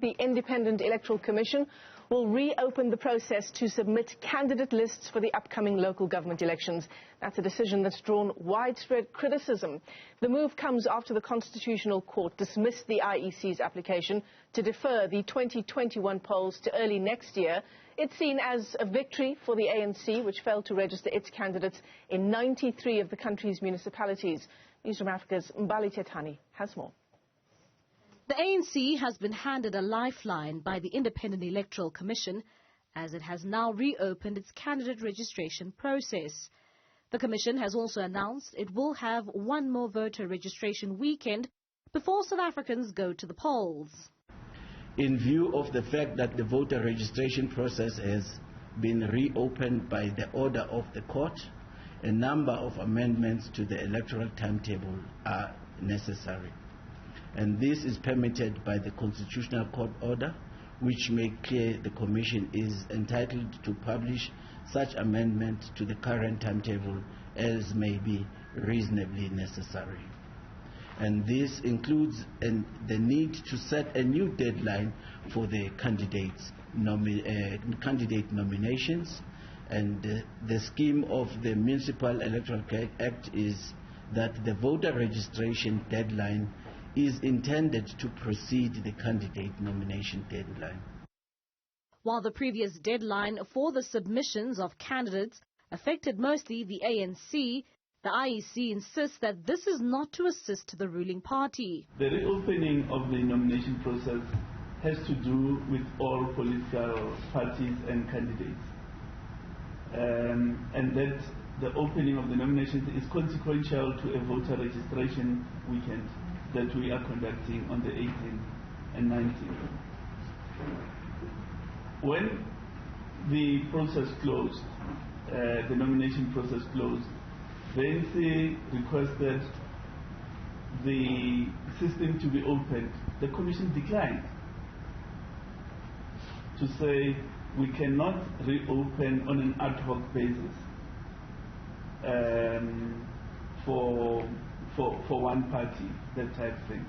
The Independent Electoral Commission will reopen the process to submit candidate lists for the upcoming local government elections. That's a decision that's drawn widespread criticism. The move comes after the Constitutional Court dismissed the IEC's application to defer the 2021 polls to early next year. It's seen as a victory for the ANC, which failed to register its candidates in 93 of the country's municipalities. Newzroom Afrika's Mbali Thethani has more. The ANC has been handed a lifeline by the Independent Electoral Commission as it has now reopened its candidate registration process. The Commission has also announced it will have one more voter registration weekend before South Africans go to the polls. In view of the fact that the voter registration process has been reopened by the order of the court, a number of amendments to the electoral timetable are necessary. And this is permitted by the Constitutional Court order, which made clear the Commission is entitled to publish such amendment to the current timetable as may be reasonably necessary. And this includes the need to set a new deadline for the candidate nominations. And the scheme of the Municipal Electoral Act is that the voter registration deadline is intended to precede the candidate nomination deadline. While the previous deadline for the submissions of candidates affected mostly the ANC, the IEC insists that this is not to assist the ruling party. The reopening of the nomination process has to do with all political parties and candidates. And that the opening of the nominations is consequential to a voter registration weekend that we are conducting on the 18th and 19th. When the process closed, the nomination process closed, the ANC requested the system to be opened. The Commission declined to say we cannot reopen on an ad hoc basis for one party, that type of thing.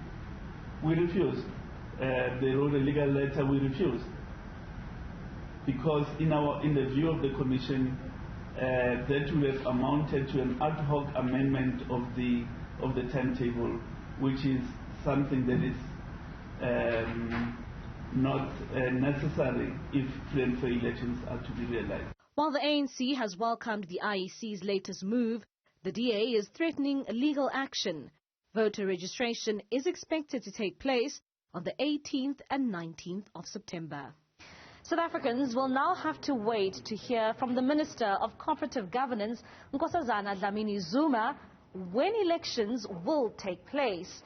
We refused. They wrote a legal letter, we refused. Because in the view of the Commission, that would have amounted to an ad hoc amendment of the timetable, which is something that is not necessary if free and fair elections are to be realized. While the ANC has welcomed the IEC's latest move, the DA is threatening legal action. Voter registration is expected to take place on the 18th and 19th of September. South Africans will now have to wait to hear from the Minister of Cooperative Governance, Nkosazana Dlamini-Zuma, when elections will take place.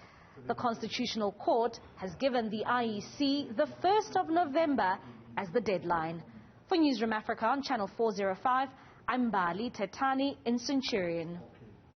The Constitutional Court has given the IEC the 1st of November as the deadline. For Newzroom Afrika on Channel 405, I'm Mbali Thethani in Centurion.